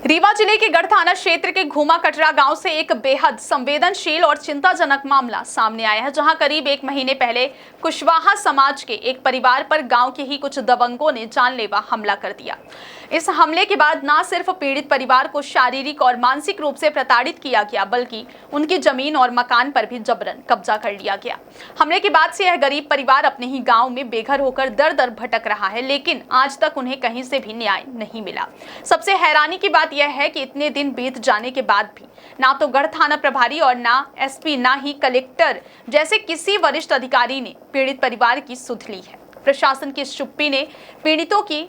रीवा जिले के गढ़ थाना क्षेत्र के घूमा कटरा गांव से एक बेहद संवेदनशील और चिंताजनक मामला सामने आया है, जहां करीब एक महीने पहले कुशवाहा समाज के एक परिवार पर गांव के ही कुछ दबंगों ने जानलेवा हमला कर दिया। इस हमले के बाद न सिर्फ पीड़ित परिवार को शारीरिक और मानसिक रूप से प्रताड़ित किया गया, बल्कि उनकी जमीन और मकान पर भी जबरन कब्जा कर लिया गया। हमले के बाद से यह गरीब परिवार अपने ही गाँव में बेघर होकर दर दर भटक रहा है, लेकिन आज तक उन्हें कहीं से भी न्याय नहीं मिला। सबसे हैरानी की बात यह है कि इतने दिन बीत जाने के बाद भी ना तो गढ़ थाना प्रभारी और ना एसपी ना ही कलेक्टर जैसे किसी वरिष्ठ अधिकारी ने पीड़ित परिवार की सुध ली है। प्रशासन की इस चुप्पी ने पीड़ितों की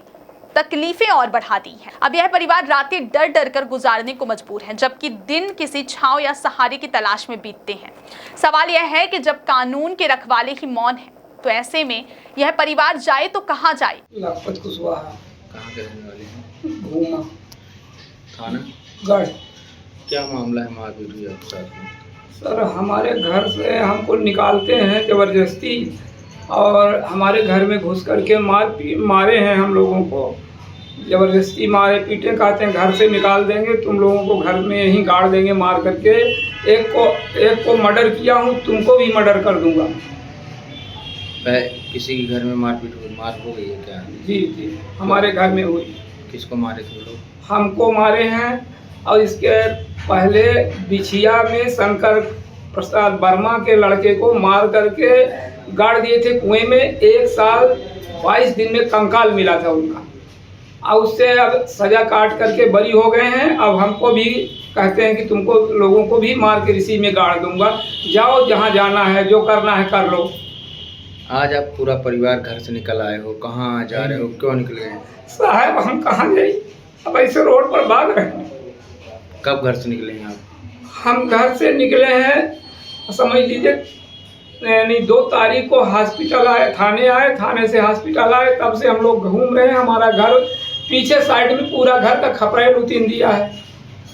तकलीफें और बढ़ा दी हैं। अब यह परिवार रातें डर डर कर गुजारने को मजबूर है, जबकि दिन किसी छांव या सहारे की तलाश में बीतते हैं। सवाल यह है कि जब कानून के रखवाले ही मौन है, तो ऐसे में यह परिवार जाए तो कहां जाए। लखपत कुशवाहा कहाँ के रहने वाले हैं? घूमा थाना गढ़। क्या मामला है मारपीट हुई आपके साथ में? सर, हमारे घर से हमको निकालते हैं ज़बरदस्ती और हमारे घर में घुस करके मारे हैं। हम लोगों को ज़बरदस्ती मारे पीटे, कहते हैं घर से निकाल देंगे, तुम लोगों को घर में ही गाड़ देंगे मार करके। एक को मर्डर किया हूँ, तुमको भी मर्डर कर दूंगा। किसी के घर में मार हो गई है क्या? जी, हमारे घर में हुई। किसको मारे थे लोग? हमको मारे हैं, और इसके पहले बिछिया में शंकर प्रसाद वर्मा के लड़के को मार करके गाड़ दिए थे कुएं में। 1 साल 22 दिन में कंकाल मिला था उनका, और उससे अब सजा काट करके बरी हो गए हैं। अब हमको भी कहते हैं कि तुमको लोगों को भी मार के इसी में गाड़ दूंगा, जाओ जहां जाना है, जो करना है कर लो। आज आप पूरा परिवार घर से निकल आए हो, कहाँ जा रहे हो, क्यों निकले हैं? साहब, हम कहाँ जाए, अब ऐसे रोड पर भाग रहे हैं। कब घर से निकले हैं आप? हम घर से निकले हैं, समझ लीजिए, यानी 2 तारीख को हॉस्पिटल आए, थाने से हॉस्पिटल आए, तब से हम लोग घूम रहे हैं। हमारा घर पीछे साइड में पूरा घर का खपरेल उतीन दिया है,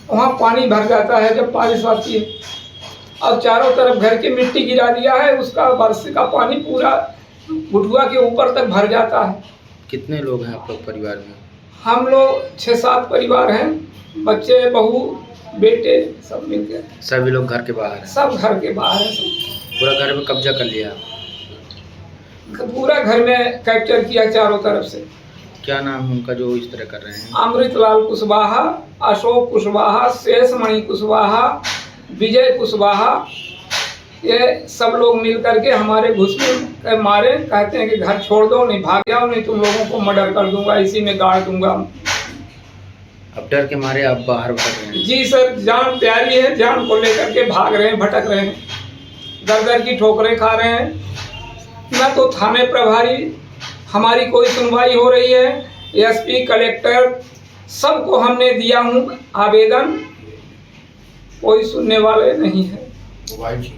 वहाँ पानी भर जाता है जब बारिश आती है। अब चारों तरफ घर की मिट्टी गिरा दिया है, उसका बारिश का पानी पूरा घुटुआ के ऊपर तक भर जाता है। कितने लोग हैं आप लोग परिवार में? हम लोग 6-7 परिवार हैं, बच्चे, बहू, बेटे सब मिलकर। सभी लोग घर के बाहर हैं? सब घर के बाहर हैं। सब पूरा घर में कब्जा कर लिया? पूरा घर में कैप्चर किया चारों तरफ से। क्या नाम है उनका जो इस तरह कर रहे हैं? अमृतलाल कुशवाहा, अशोक कुशवाहा, शेषमणि कुशवाहा, विजय कुशवाहा, ये सब लोग मिल करके हमारे घुसने मारे। कहते हैं कि घर छोड़ दो, नहीं भाग जाओ, नहीं तुम लोगों को मर्डर कर दूंगा, इसी में गाड़ दूंगा। अब डर के मारे आप बाहर भटक रहे हैं? जी सर, जान प्यारी है, जान को लेकर के भाग रहे हैं, भटक रहे हैं, दर दर की ठोकरें खा रहे हैं। न तो थाने प्रभारी हमारी कोई सुनवाई हो रही है, एसपी, कलेक्टर, सबको हमने दिया हूँ आवेदन, कोई सुनने वाले नहीं है।